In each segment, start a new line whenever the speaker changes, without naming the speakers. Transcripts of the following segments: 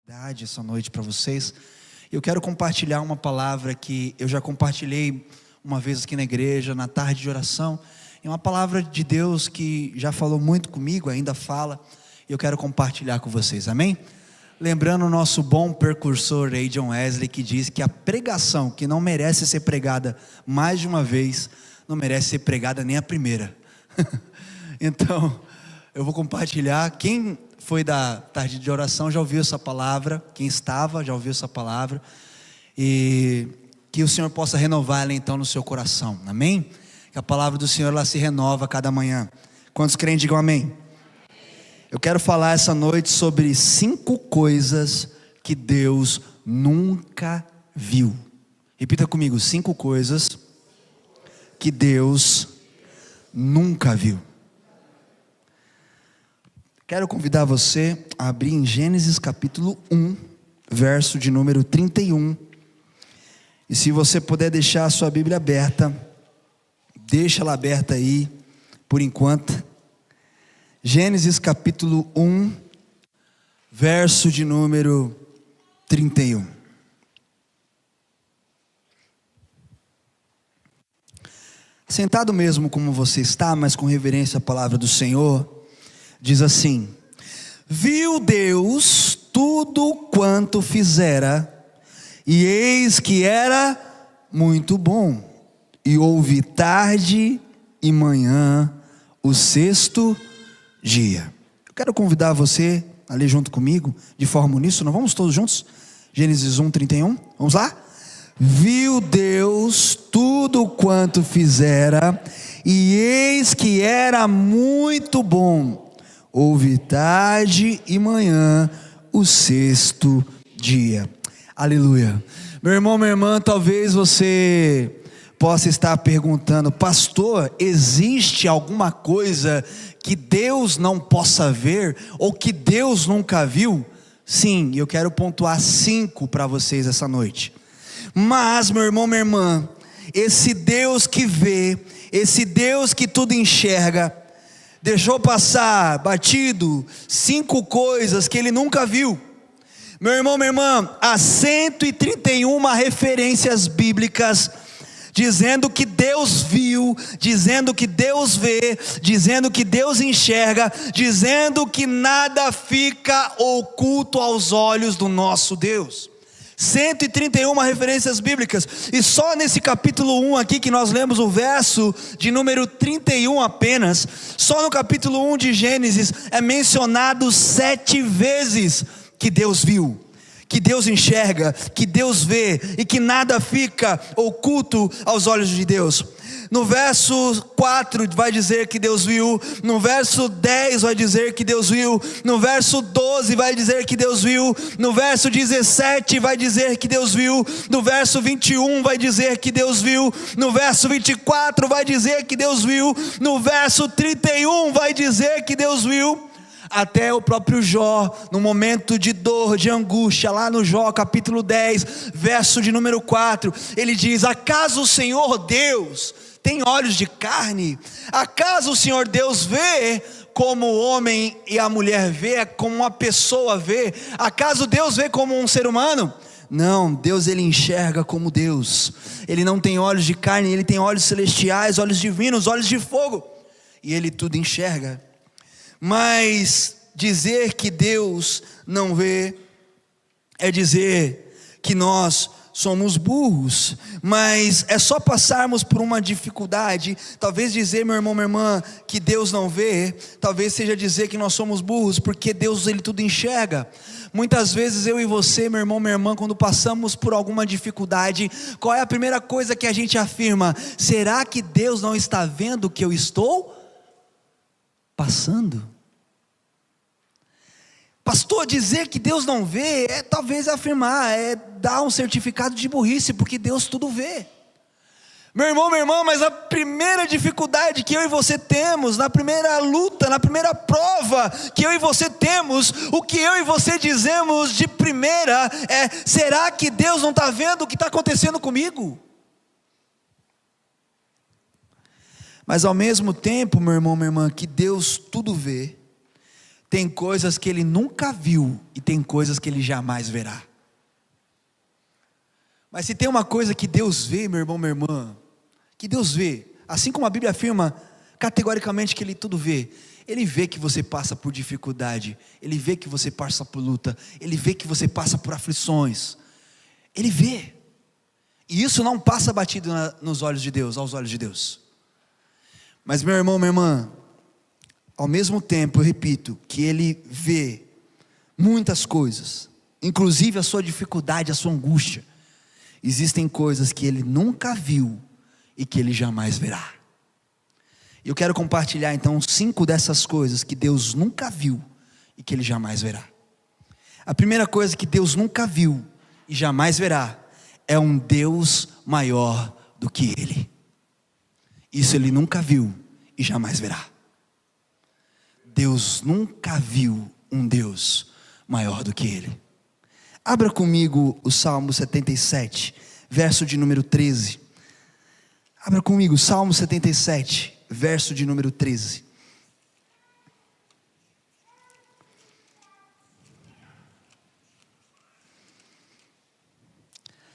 Essa noite para vocês. Eu quero compartilhar uma palavra que eu já compartilhei uma vez aqui na igreja, na tarde de oração. É uma palavra de Deus que já falou muito comigo, ainda fala, e eu quero compartilhar com vocês, amém? Lembrando o nosso bom precursor aí, John Wesley, que diz que a pregação que não merece ser pregada mais de uma vez, não merece ser pregada nem a primeira. Então, eu vou compartilhar. Quem foi da tarde de oração já ouviu essa palavra, quem estava já ouviu essa palavra, e que o Senhor possa renovar ela então no seu coração, amém? Que a palavra do Senhor ela se renova a cada manhã. Quantos creem digam amém? Eu quero falar essa noite sobre 5 coisas que Deus nunca viu. Repita comigo, 5 coisas que Deus nunca viu. Quero convidar você a abrir em Gênesis capítulo 1, verso de número 31. E se você puder deixar a sua Bíblia aberta, deixa ela aberta aí, por enquanto. Gênesis capítulo 1, verso de número 31. Sentado mesmo como você está, mas com reverência à palavra do Senhor, diz assim: viu Deus tudo quanto fizera, e eis que era muito bom, e houve tarde e manhã o 6º dia. Eu quero convidar você a ler junto comigo, de forma uníssona. Vamos todos juntos? Gênesis 1, 31, vamos lá? Viu Deus tudo quanto fizera, e eis que era muito bom. Houve tarde e manhã o 6º dia. Aleluia. Meu irmão, minha irmã, talvez você possa estar perguntando: pastor, existe alguma coisa que Deus não possa ver, ou que Deus nunca viu? Sim, eu quero pontuar 5 para vocês essa noite. Mas, meu irmão, minha irmã, esse Deus que vê, esse Deus que tudo enxerga, deixou passar batido 5 coisas que ele nunca viu. Meu irmão, minha irmã, há 131 referências bíblicas dizendo que Deus viu, dizendo que Deus vê, dizendo que Deus enxerga, dizendo que nada fica oculto aos olhos do nosso Deus. 131 referências bíblicas, e só nesse capítulo 1 aqui que nós lemos o verso de número 31 apenas, só no capítulo 1 de Gênesis é mencionado 7 vezes que Deus viu, que Deus enxerga, que Deus vê, e que nada fica oculto aos olhos de Deus. No verso 4 vai dizer que Deus viu, no verso 10 vai dizer que Deus viu, no verso 12 vai dizer que Deus viu, no verso 17 vai dizer que Deus viu, no verso 21 vai dizer que Deus viu, no verso 24 vai dizer que Deus viu, no verso 31 vai dizer que Deus viu. Até o próprio Jó, no momento de dor, de angústia, lá no Jó capítulo 10, verso de número 4, ele diz: acaso o Senhor Deus tem olhos de carne? Acaso o Senhor Deus vê como o homem e a mulher vê, como uma pessoa vê? Acaso Deus vê como um ser humano? Não, Deus ele enxerga como Deus. Ele não tem olhos de carne, ele tem olhos celestiais, olhos divinos, olhos de fogo, e ele tudo enxerga. Mas dizer que Deus não vê é dizer que nós somos burros. Mas é só passarmos por uma dificuldade. Talvez dizer, meu irmão, minha irmã, que Deus não vê, talvez seja dizer que nós somos burros, porque Deus ele tudo enxerga. Muitas vezes eu e você, meu irmão, minha irmã, quando passamos por alguma dificuldade, qual é a primeira coisa que a gente afirma? Será que Deus não está vendo o que eu estou passando? Pastor, dizer que Deus não vê é talvez afirmar, é dar um certificado de burrice, porque Deus tudo vê. Meu irmão, minha irmã, mas a primeira dificuldade que eu e você temos, na primeira luta, na primeira prova que eu e você temos, o que eu e você dizemos de primeira é: será que Deus não está vendo o que está acontecendo comigo? Mas ao mesmo tempo, meu irmão, minha irmã, que Deus tudo vê, tem coisas que ele nunca viu e tem coisas que ele jamais verá. Mas se tem uma coisa que Deus vê, meu irmão, minha irmã, que Deus vê, assim como a Bíblia afirma categoricamente que Ele tudo vê, Ele vê que você passa por dificuldade, Ele vê que você passa por luta, Ele vê que você passa por aflições, Ele vê, e isso não passa batido nos olhos de Deus, aos olhos de Deus. Mas meu irmão, minha irmã, ao mesmo tempo, eu repito, que Ele vê muitas coisas, inclusive a sua dificuldade, a sua angústia. Existem coisas que Ele nunca viu e que Ele jamais verá. Eu quero compartilhar então 5 dessas coisas que Deus nunca viu e que Ele jamais verá. A primeira coisa que Deus nunca viu e jamais verá é um Deus maior do que Ele. Isso Ele nunca viu e jamais verá. Deus nunca viu um Deus maior do que Ele. Abra comigo o Salmo 77, verso de número 13. Abra comigo, Salmo 77, verso de número 13.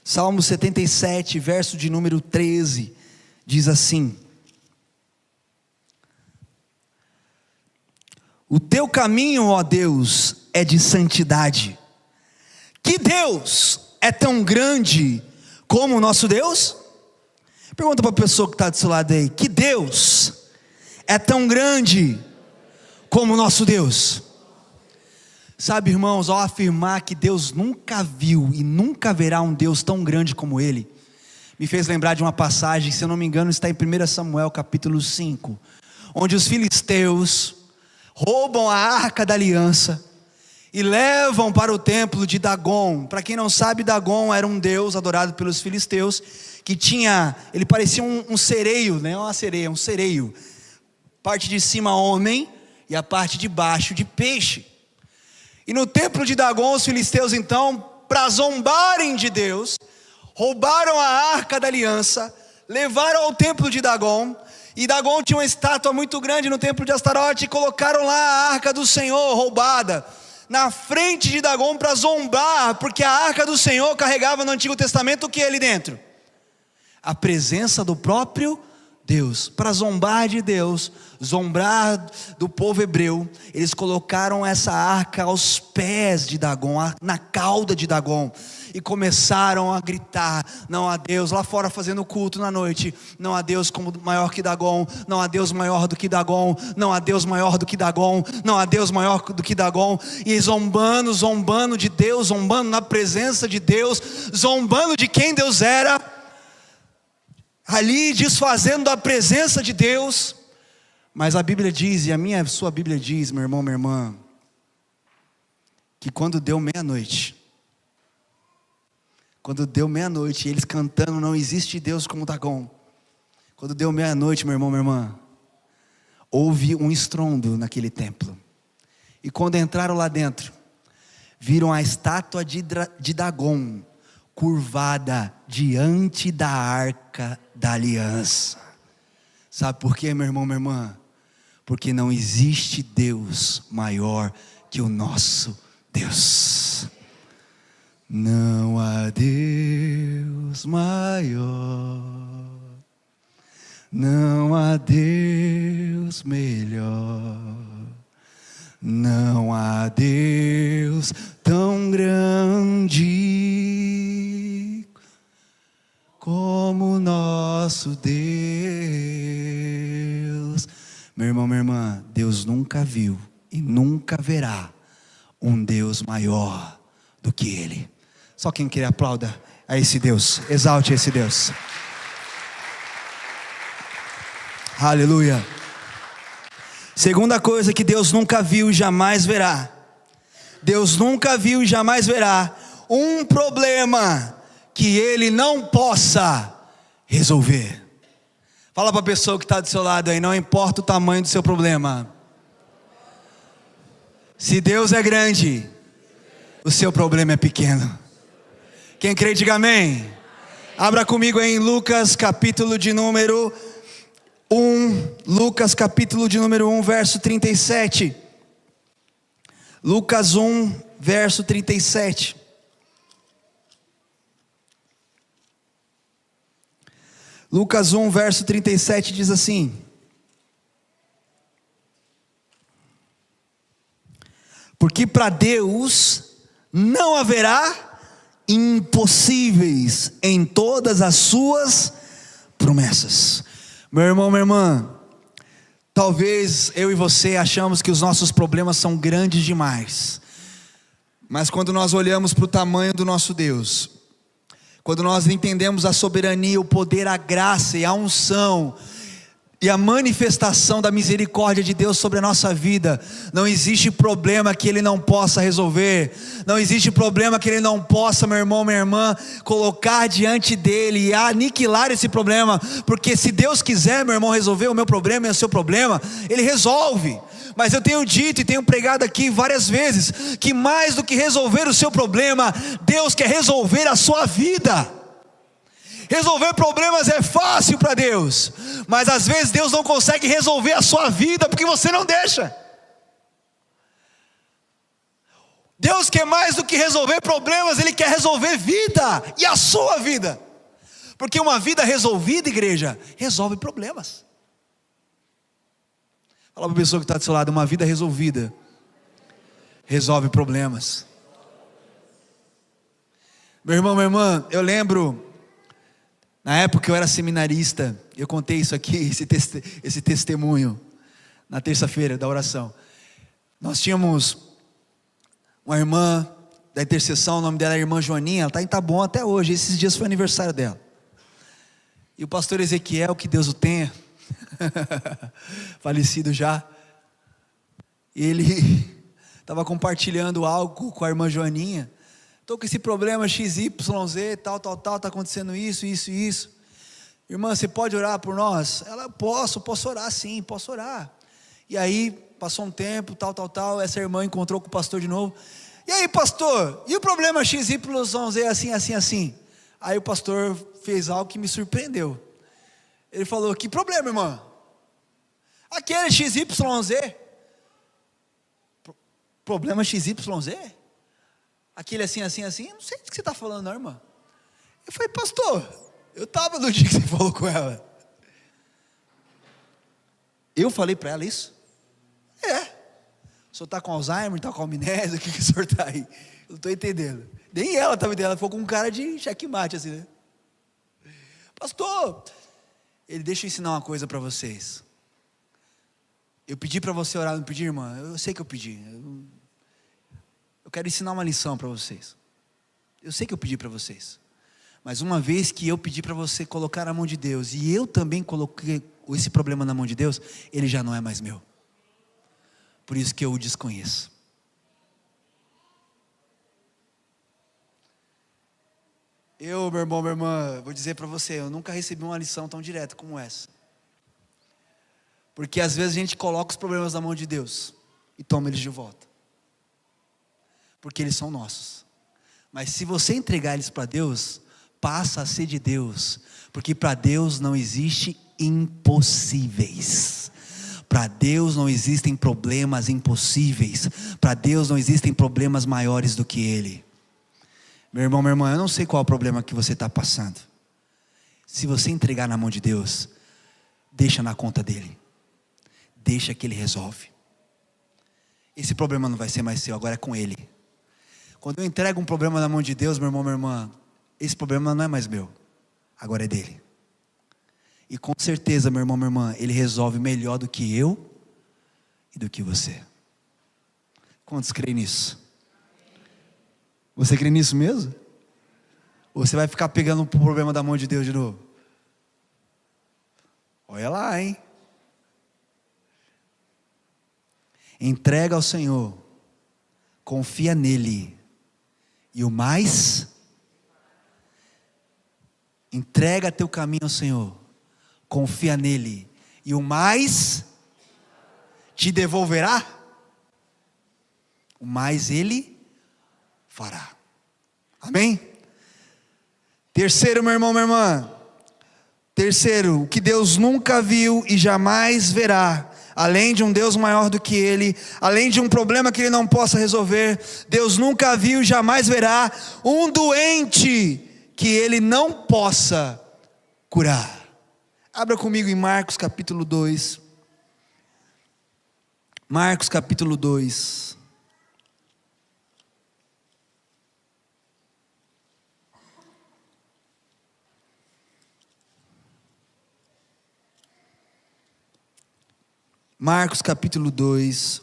Salmo 77, verso de número 13, diz assim: O teu caminho, ó Deus, é de santidade. Que Deus é tão grande como o nosso Deus? Pergunta para a pessoa que está do seu lado aí: que Deus é tão grande como o nosso Deus? Sabe, irmãos, ao afirmar que Deus nunca viu e nunca verá um Deus tão grande como Ele, me fez lembrar de uma passagem, se eu não me engano está em 1 Samuel capítulo 5, onde os filisteus roubam a arca da aliança e levam para o templo de Dagon. Para quem não sabe, Dagon era um deus adorado pelos filisteus, que ele parecia um sereio, né? Uma sereia, um sereio, parte de cima homem e a parte de baixo de peixe. E no templo de Dagon, os filisteus então, para zombarem de Deus, roubaram a arca da aliança, levaram ao templo de Dagon, e Dagon tinha uma estátua muito grande no templo de Astarote, e colocaram lá a arca do Senhor roubada na frente de Dagon para zombar, porque a arca do Senhor carregava no Antigo Testamento o que ali dentro? A presença do próprio Deus. Para zombar de Deus, zombar do povo hebreu, eles colocaram essa arca aos pés de Dagon, na cauda de Dagon, e começaram a gritar: não há Deus, lá fora fazendo culto na noite, não há Deus como maior que Dagon, não há Deus maior do que Dagon, não há Deus maior do que Dagon, não há Deus maior do que Dagon, e zombando de Deus, zombando na presença de Deus, zombando de quem Deus era, ali desfazendo a presença de Deus. Mas a Bíblia diz, e a sua Bíblia diz, meu irmão, minha irmã, que quando deu meia-noite, eles cantando não existe Deus como Dagon, quando deu meia-noite, meu irmão, minha irmã, houve um estrondo naquele templo, e quando entraram lá dentro, viram a estátua de Dagon curvada diante da arca da aliança. Sabe por quê, meu irmão, minha irmã? Porque não existe Deus maior que o nosso Deus. Não há Deus maior, não há Deus melhor, não há Deus tão grande como nosso Deus. Meu irmão, minha irmã, Deus nunca viu e nunca verá um Deus maior do que Ele. Só quem quer aplauda a esse Deus, exalte esse Deus. Aleluia. Segunda coisa que Deus nunca viu e jamais verá. Deus nunca viu e jamais verá um problema que Ele não possa resolver. Fala para a pessoa que está do seu lado aí: não importa o tamanho do seu problema, se Deus é grande, o seu problema é pequeno. Quem crê, diga amém. Abra comigo em Lucas capítulo de número 1, Lucas capítulo de número 1, verso 37. Lucas 1, verso 37. Lucas 1, verso 37 diz assim: porque para Deus não haverá impossíveis em todas as suas promessas. Meu irmão, minha irmã, talvez eu e você achamos que os nossos problemas são grandes demais, mas quando nós olhamos para o tamanho do nosso Deus, quando nós entendemos a soberania, o poder, a graça e a unção e a manifestação da misericórdia de Deus sobre a nossa vida, não existe problema que Ele não possa resolver, não existe problema que Ele não possa, meu irmão, minha irmã, colocar diante dEle e aniquilar esse problema, porque se Deus quiser, meu irmão, resolver o meu problema e o seu problema, Ele resolve. Mas eu tenho dito e tenho pregado aqui várias vezes, que mais do que resolver o seu problema, Deus quer resolver a sua vida. Resolver problemas é fácil para Deus, mas às vezes Deus não consegue resolver a sua vida, porque você não deixa. Deus quer mais do que resolver problemas, Ele quer resolver vida, e a sua vida, porque uma vida resolvida, igreja, resolve problemas. Fala para a pessoa que está do seu lado: uma vida resolvida resolve problemas. Meu irmão, minha irmã, eu lembro, na época que eu era seminarista, eu contei isso aqui, esse testemunho, na terça-feira da oração. Nós tínhamos uma irmã da intercessão, o nome dela é irmã Joaninha, ela está em Taboão até hoje, esses dias foi aniversário dela. E o pastor Ezequiel, que Deus o tenha, falecido já, ele estava compartilhando algo com a irmã Joaninha. Estou com esse problema XYZ, tal, está acontecendo isso. Irmã, você pode orar por nós? Ela: posso orar sim, posso orar. E aí, passou um tempo, tal, essa irmã encontrou com o pastor de novo. E aí, pastor, e o problema XYZ assim? Aí o pastor fez algo que me surpreendeu. Ele falou: que problema, irmã? Aquele XYZ. Problema XYZ? Aquele assim, eu não sei do que você está falando não, irmã. Eu falei: pastor, eu estava no dia que você falou com ela. Eu falei para ela isso? O senhor está com Alzheimer, está com amnésia, o que o senhor está aí? Eu não estou entendendo. Nem ela estava entendendo, ela ficou com um cara de checkmate assim, né? Pastor, ele: deixa eu ensinar uma coisa para vocês. Eu pedi para você orar, não pedi, irmã? Eu sei que eu pedi. Eu quero ensinar uma lição para vocês. Eu sei que eu pedi para vocês, mas uma vez que eu pedi para você colocar na mão de Deus, e eu também coloquei esse problema na mão de Deus, ele já não é mais meu. Por isso que eu o desconheço. Eu, meu irmão, minha irmã, vou dizer para você, eu nunca recebi uma lição tão direta como essa. Porque às vezes a gente coloca os problemas na mão de Deus e toma eles de volta, porque eles são nossos. Mas se você entregar eles para Deus, passa a ser de Deus, porque para Deus não existe impossíveis. Para Deus não existem problemas impossíveis. Para Deus não existem problemas maiores do que Ele. Meu irmão, minha irmã, eu não sei qual é o problema que você está passando. Se você entregar na mão de Deus, deixa na conta dEle. Deixa que Ele resolve. Esse problema não vai ser mais seu, agora é com Ele. Quando eu entrego um problema na mão de Deus, meu irmão, minha irmã, esse problema não é mais meu, agora é dEle. E com certeza, meu irmão, minha irmã, Ele resolve melhor do que eu e do que você. Quantos creem nisso? Você crê nisso mesmo? Ou você vai ficar pegando o problema da mão de Deus de novo? Olha lá, hein? Entrega ao Senhor, confia nele, e o mais, entrega teu caminho ao Senhor, confia nele, e o mais te devolverá, o mais Ele fará. Amém? Terceiro, meu irmão, minha irmã. Terceiro, o que Deus nunca viu e jamais verá, além de um Deus maior do que Ele, além de um problema que Ele não possa resolver, Deus nunca viu e jamais verá um doente que Ele não possa curar. Abra comigo em Marcos capítulo 2. Marcos capítulo 2. Marcos capítulo 2.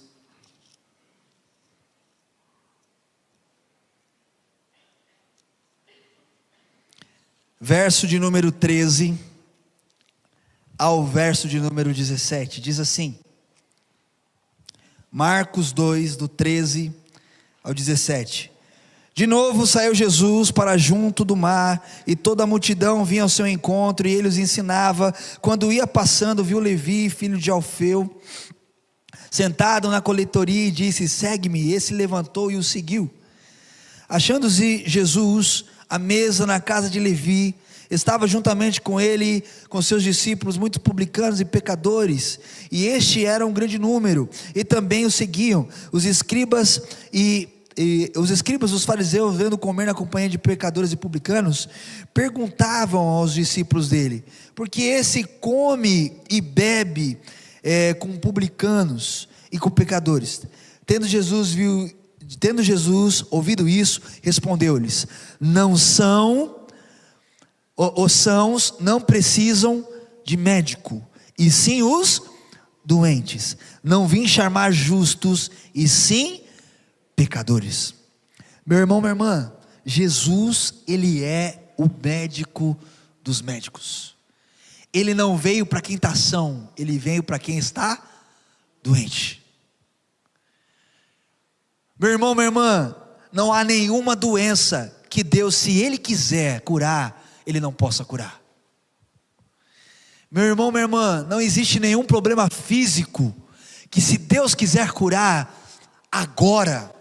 Verso de número 13 ao verso de número 17. Diz assim: Marcos 2, do 13 ao 17. De novo saiu Jesus para junto do mar, e toda a multidão vinha ao seu encontro, e ele os ensinava. Quando ia passando, viu Levi, filho de Alfeu, sentado na coletoria, e disse: segue-me. Esse levantou e o seguiu. Achando-se Jesus à mesa na casa de Levi, estava juntamente com ele, com seus discípulos, muitos publicanos e pecadores, e este era um grande número, e também o seguiam os escribas os fariseus, vendo comer na companhia de pecadores e publicanos, perguntavam aos discípulos dele: porque esse come e bebe com publicanos e com pecadores? Tendo Jesus ouvido isso, respondeu-lhes: os sãos não precisam de médico, e sim os doentes. Não vim chamar justos, e sim pecadores. Meu irmão, minha irmã, Jesus, Ele é o médico dos médicos. Ele não veio para quem está são, Ele veio para quem está doente. Meu irmão, minha irmã, não há nenhuma doença que Deus, se Ele quiser curar, Ele não possa curar. Meu irmão, minha irmã, não existe nenhum problema físico que, se Deus quiser curar, agora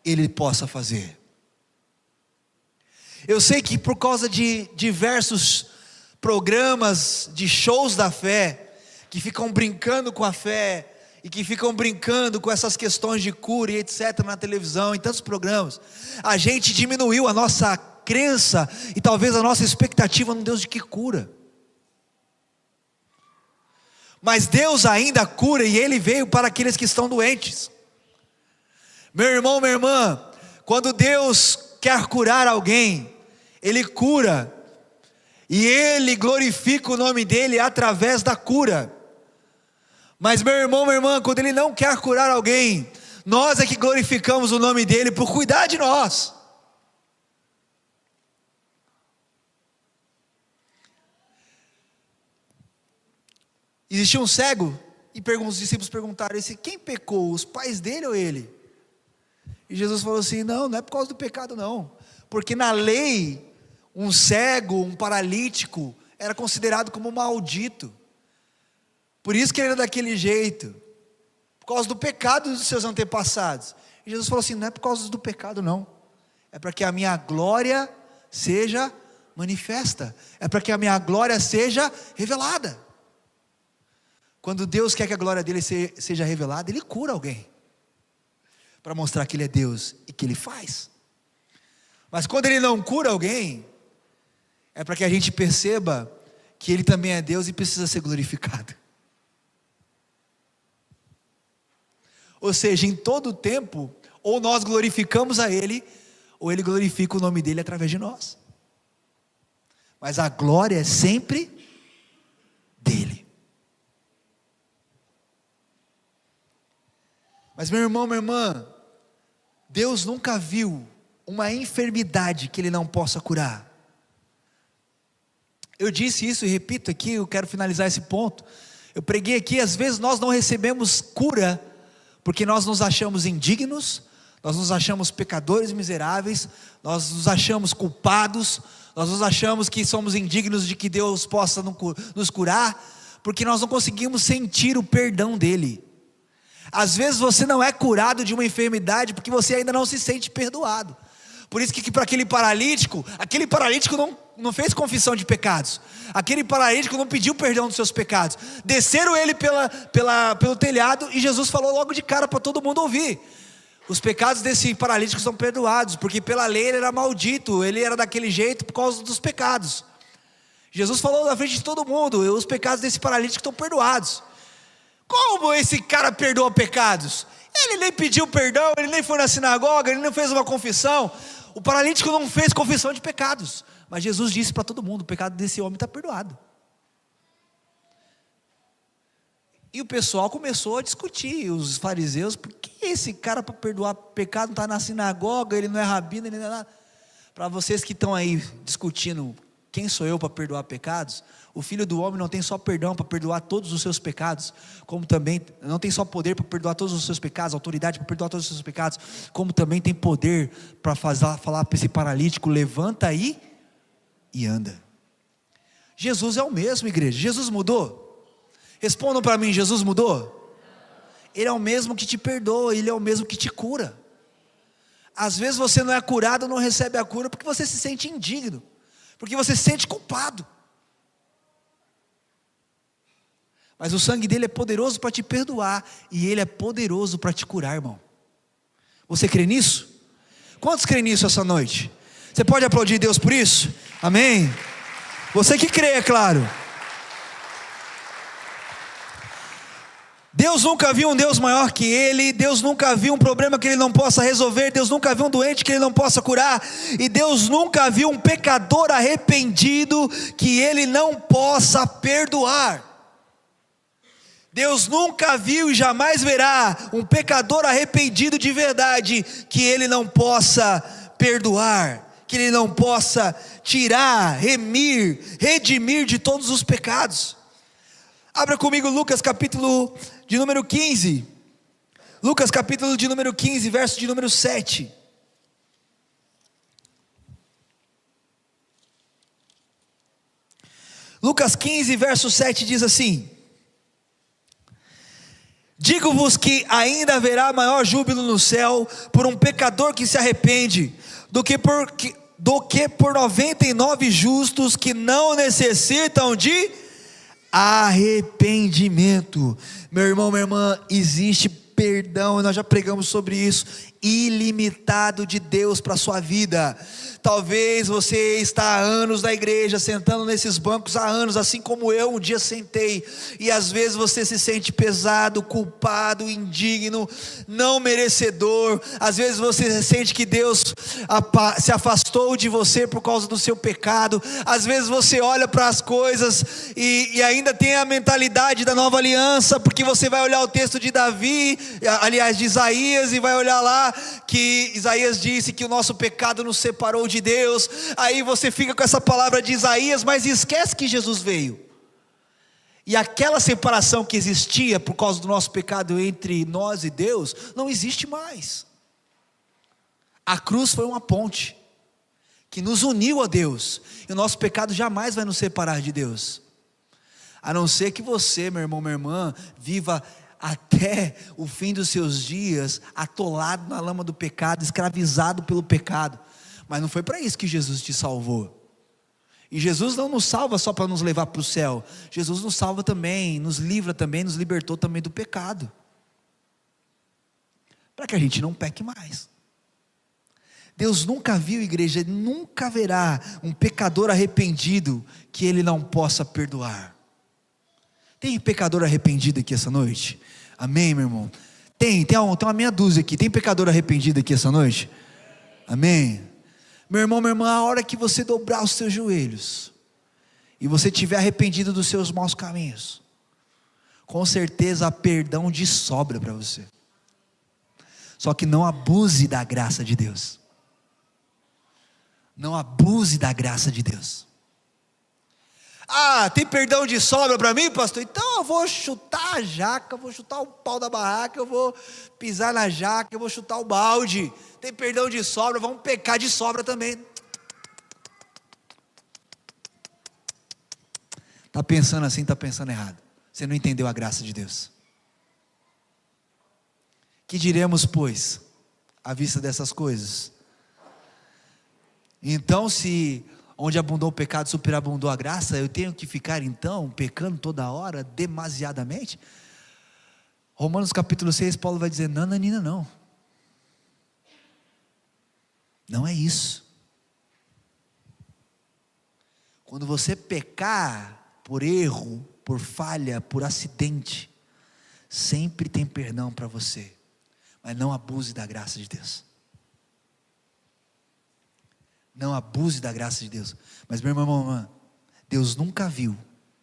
Ele possa fazer. Eu sei que por causa de diversos programas de shows da fé, que ficam brincando com a fé, e que ficam brincando com essas questões de cura e etc. na televisão, em tantos programas, a gente diminuiu a nossa crença e talvez a nossa expectativa num Deus de que cura. Mas Deus ainda cura, e Ele veio para aqueles que estão doentes. Meu irmão, minha irmã, quando Deus quer curar alguém, Ele cura, e Ele glorifica o nome dEle através da cura. Mas meu irmão, minha irmã, quando Ele não quer curar alguém, nós é que glorificamos o nome dEle por cuidar de nós. Existia um cego, e os discípulos perguntaram: quem pecou, os pais dele ou ele? E Jesus falou assim: não é por causa do pecado não, porque na lei, um cego, um paralítico, era considerado como maldito, por isso que ele era daquele jeito, por causa do pecado dos seus antepassados. E Jesus falou assim: não é por causa do pecado não, é para que a minha glória seja manifesta, é para que a minha glória seja revelada. Quando Deus quer que a glória dele seja revelada, Ele cura alguém, para mostrar que Ele é Deus e que Ele faz. Mas quando Ele não cura alguém, é para que a gente perceba que Ele também é Deus e precisa ser glorificado. Ou seja, em todo o tempo, ou nós glorificamos a Ele, ou Ele glorifica o nome dEle através de nós. Mas a glória é sempre dEle. Mas meu irmão, minha irmã, Deus nunca viu uma enfermidade que Ele não possa curar. Eu disse isso e repito aqui, eu quero finalizar esse ponto. Eu preguei aqui, às vezes nós não recebemos cura, porque nós nos achamos indignos, nós nos achamos pecadores miseráveis, nós nos achamos culpados, nós nos achamos que somos indignos de que Deus possa nos curar, porque nós não conseguimos sentir o perdão dEle. Às vezes você não é curado de uma enfermidade porque você ainda não se sente perdoado. Por isso que para aquele paralítico não fez confissão de pecados. Aquele paralítico não pediu perdão dos seus pecados. Desceram ele pelo telhado e Jesus falou logo de cara para todo mundo ouvir: os pecados desse paralítico são perdoados, porque pela lei ele era maldito, ele era daquele jeito por causa dos pecados. Jesus falou na frente de todo mundo: os pecados desse paralítico estão perdoados. Como esse cara perdoa pecados? Ele nem pediu perdão, ele nem foi na sinagoga, ele não fez uma confissão. O paralítico não fez confissão de pecados, mas Jesus disse para todo mundo: o pecado desse homem está perdoado. E o pessoal começou a discutir, os fariseus: por que esse cara, para perdoar pecado, não está na sinagoga, ele não é rabino, ele não é nada. Para vocês que estão aí discutindo quem sou eu para perdoar pecados, o Filho do Homem não tem só perdão para perdoar todos os seus pecados, como também não tem só poder para perdoar todos os seus pecados, autoridade para perdoar todos os seus pecados, como também tem poder para falar para esse paralítico: levanta aí e anda. Jesus é o mesmo, igreja. Jesus mudou? Respondam para mim: Jesus mudou? Ele é o mesmo que te perdoa, Ele é o mesmo que te cura. Às vezes você não é curado, não recebe a cura porque você se sente indigno, porque você se sente culpado. Mas o sangue dele é poderoso para te perdoar, e ele é poderoso para te curar, irmão. Você crê nisso? Quantos creem nisso essa noite? Você pode aplaudir Deus por isso? Amém? Você que crê, é claro. Deus nunca viu um Deus maior que Ele. Deus nunca viu um problema que Ele não possa resolver. Deus nunca viu um doente que Ele não possa curar. E Deus nunca viu um pecador arrependido que Ele não possa perdoar. Deus nunca viu e jamais verá um pecador arrependido de verdade que Ele não possa perdoar, que Ele não possa tirar, remir, redimir de todos os pecados. Abra comigo Lucas capítulo de número 15. Lucas capítulo de número 15, verso de número 7. Lucas 15, verso 7 diz assim: digo-vos que ainda haverá maior júbilo no céu por um pecador que se arrepende, do que por 99 justos que não necessitam de arrependimento. Meu irmão, minha irmã, existe perdão, e nós já pregamos sobre isso, ilimitado de Deus para a sua vida. Talvez você está há anos na igreja, sentando nesses bancos há anos, assim como eu um dia sentei, e às vezes você se sente pesado, culpado, indigno, não merecedor. Às vezes você sente que Deus se afastou de você por causa do seu pecado. Às vezes você olha para as coisas e ainda tem a mentalidade da nova aliança, porque você vai olhar o texto de Davi, aliás de Isaías, e vai olhar lá que Isaías disse que o nosso pecado nos separou de Deus. Aí você fica com essa palavra de Isaías, mas esquece que Jesus veio, e aquela separação que existia por causa do nosso pecado entre nós e Deus não existe mais. A cruz foi uma ponte que nos uniu a Deus, e o nosso pecado jamais vai nos separar de Deus, a não ser que você, meu irmão, minha irmã, viva até o fim dos seus dias atolado na lama do pecado, escravizado pelo pecado. Mas não foi para isso que Jesus te salvou. E Jesus não nos salva só para nos levar para o céu. Jesus nos salva também, nos livra também, nos libertou também do pecado, para que a gente não peque mais. Deus nunca viu, igreja, nunca verá um pecador arrependido que Ele não possa perdoar. Tem pecador arrependido aqui essa noite? Amém, meu irmão? Tem uma meia dúzia aqui. Tem pecador arrependido aqui essa noite? Amém? Meu irmão, minha irmã, a hora que você dobrar os seus joelhos e você estiver arrependido dos seus maus caminhos, com certeza há perdão de sobra para você. Só que não abuse da graça de Deus. Não abuse da graça de Deus. Ah, tem perdão de sobra para mim, pastor? Então eu vou chutar a jaca, eu vou chutar o pau da barraca, eu vou pisar na jaca, eu vou chutar o balde. Tem perdão de sobra, vamos pecar de sobra também. Está pensando assim, está pensando errado. Você não entendeu a graça de Deus. Que diremos, pois, à vista dessas coisas? Então, se onde abundou o pecado, superabundou a graça, eu tenho que ficar então pecando toda hora, demasiadamente? Romanos capítulo 6, Paulo vai dizer: não, Nanina, não. Não é isso. Quando você pecar por erro, por falha, por acidente, sempre tem perdão para você. Mas não abuse da graça de Deus. Não abuse da graça de Deus. Mas meu irmão, Deus nunca viu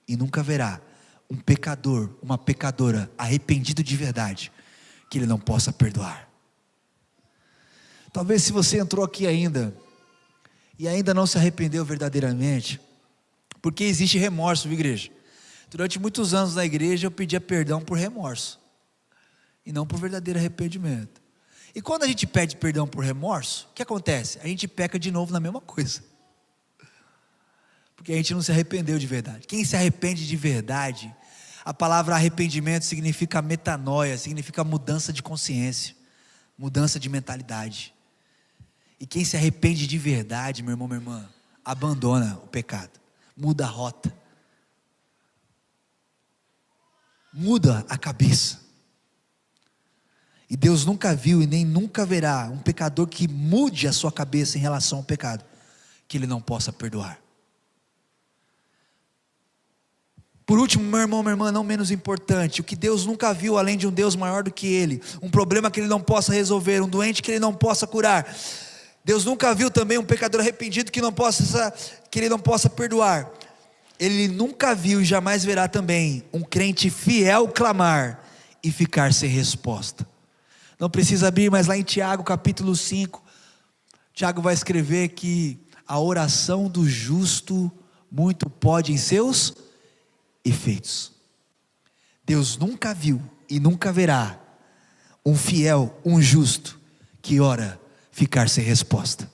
e nunca verá um pecador, uma pecadora arrependido de verdade, que Ele não possa perdoar. Talvez se você entrou aqui ainda e ainda não se arrependeu verdadeiramente, porque existe remorso, viu, igreja? Durante muitos anos na igreja eu pedia perdão por remorso e não por verdadeiro arrependimento. E quando a gente pede perdão por remorso, o que acontece? A gente peca de novo na mesma coisa, porque a gente não se arrependeu de verdade. Quem se arrepende de verdade, a palavra arrependimento significa metanoia, significa mudança de consciência, mudança de mentalidade. E quem se arrepende de verdade, meu irmão, minha irmã, abandona o pecado, muda a rota, muda a cabeça. E Deus nunca viu e nem nunca verá um pecador que mude a sua cabeça em relação ao pecado, que Ele não possa perdoar. Por último, meu irmão, minha irmã, não menos importante, o que Deus nunca viu além de um Deus maior do que Ele, um problema que Ele não possa resolver, um doente que Ele não possa curar. Deus nunca viu também um pecador arrependido que Ele não possa perdoar. Ele nunca viu e jamais verá também um crente fiel clamar e ficar sem resposta. Não precisa abrir, mas lá em Tiago capítulo 5, Tiago vai escrever que a oração do justo muito pode em seus efeitos. Deus nunca viu e nunca verá um fiel, um justo que ora ficar sem resposta.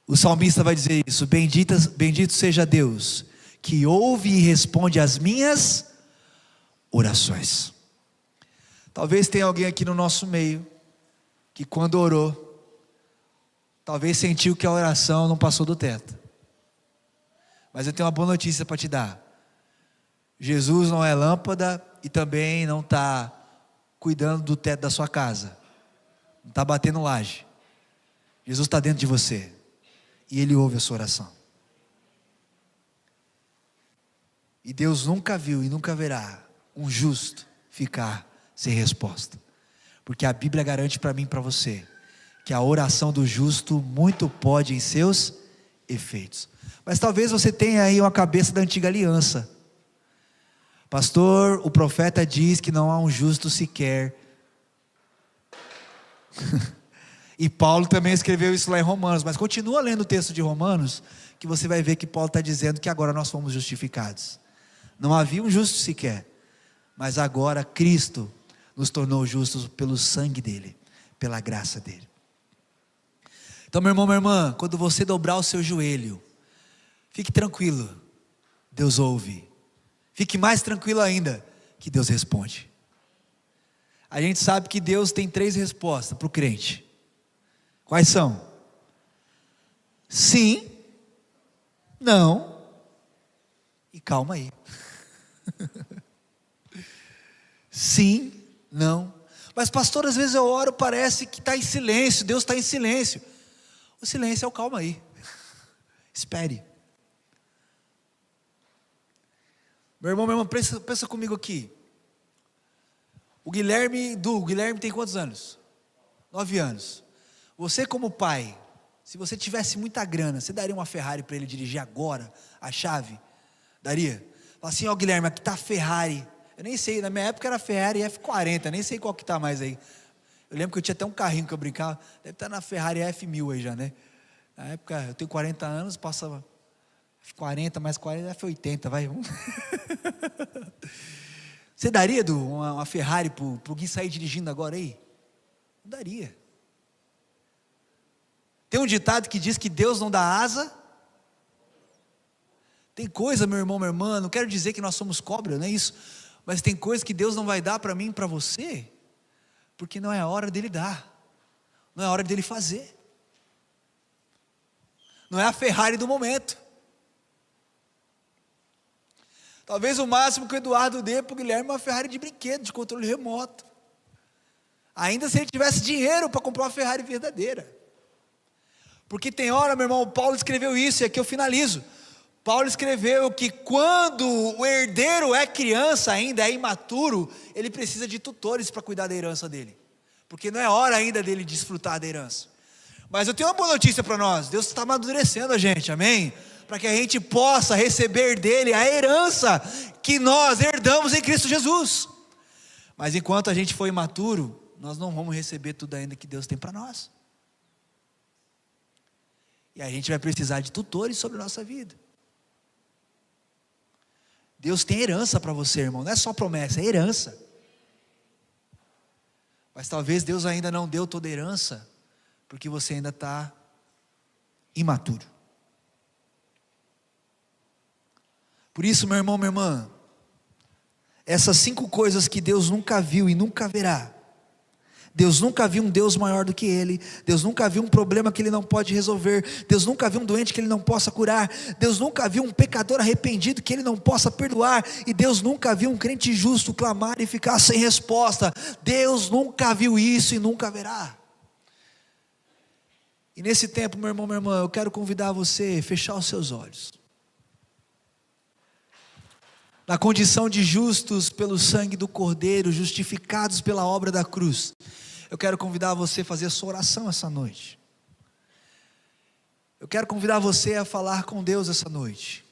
O salmista vai dizer isso: bendito seja Deus que ouve e responde às minhas orações. Talvez tenha alguém aqui no nosso meio que quando orou, talvez sentiu que a oração não passou do teto. Mas eu tenho uma boa notícia para te dar: Jesus não é lâmpada e também não está cuidando do teto da sua casa, não está batendo laje. Jesus está dentro de você e Ele ouve a sua oração. E Deus nunca viu e nunca verá um justo ficar sem resposta, porque a Bíblia garante para mim e para você que a oração do justo muito pode em seus efeitos. Mas talvez você tenha aí uma cabeça da antiga aliança: pastor, o profeta diz que não há um justo sequer. E Paulo também escreveu isso lá em Romanos, mas continua lendo o texto de Romanos, que você vai ver que Paulo está dizendo que agora nós fomos justificados. Não havia um justo sequer, mas agora Cristo nos tornou justos pelo sangue dele, pela graça dele. Então, meu irmão, minha irmã, quando você dobrar o seu joelho, fique tranquilo, Deus ouve. Fique mais tranquilo ainda, que Deus responde. A gente sabe que Deus tem 3 respostas para o crente. Quais são? Sim, não e calma aí. Sim, não. Mas pastor, às vezes eu oro, parece que está em silêncio, Deus está em silêncio. O silêncio é o calma aí. Espere. Meu irmão, minha irmã, pensa comigo aqui. O Guilherme tem quantos anos? 9 anos. Você como pai, se você tivesse muita grana, você daria uma Ferrari para ele dirigir agora, a chave? Daria? Fala assim: ó Guilherme, aqui está a Ferrari. Eu nem sei, na minha época era Ferrari F40, nem sei qual que está mais aí. Eu lembro que eu tinha até um carrinho que eu brincava, deve estar na Ferrari F1000 aí já, né? Na época, eu tenho 40 anos, passava F40 mais 40, F80, vai. Você daria uma Ferrari para o Gui sair dirigindo agora aí? Não daria. Tem um ditado que diz que Deus não dá asa. Tem coisa, meu irmão, minha irmã, não quero dizer que nós somos cobra, não é isso, mas tem coisa que Deus não vai dar para mim e para você, porque não é a hora dele dar, não é a hora dele fazer. Não é a Ferrari do momento. Talvez o máximo que o Eduardo dê para o Guilherme é uma Ferrari de brinquedo, de controle remoto. Ainda se ele tivesse dinheiro para comprar uma Ferrari verdadeira. Porque tem hora, meu irmão, Paulo escreveu isso, e aqui eu finalizo. Paulo escreveu que quando o herdeiro é criança ainda, é imaturo, ele precisa de tutores para cuidar da herança dele. Porque não é hora ainda dele desfrutar da herança. Mas eu tenho uma boa notícia para nós, Deus está amadurecendo a gente, amém? Para que a gente possa receber dele a herança que nós herdamos em Cristo Jesus. Mas enquanto a gente for imaturo, nós não vamos receber tudo ainda que Deus tem para nós. E a gente vai precisar de tutores sobre a nossa vida. Deus tem herança para você, irmão, não é só promessa, é herança. Mas talvez Deus ainda não deu toda a herança, porque você ainda está imaturo. Por isso, meu irmão, minha irmã, essas 5 coisas que Deus nunca viu e nunca verá. Deus nunca viu um Deus maior do que Ele. Deus nunca viu um problema que Ele não pode resolver. Deus nunca viu um doente que Ele não possa curar. Deus nunca viu um pecador arrependido que Ele não possa perdoar. E Deus nunca viu um crente justo clamar e ficar sem resposta. Deus nunca viu isso e nunca verá. E nesse tempo, meu irmão, minha irmã, eu quero convidar você a fechar os seus olhos. Na condição de justos pelo sangue do Cordeiro, justificados pela obra da cruz, eu quero convidar você a fazer a sua oração essa noite. Eu quero convidar você a falar com Deus essa noite.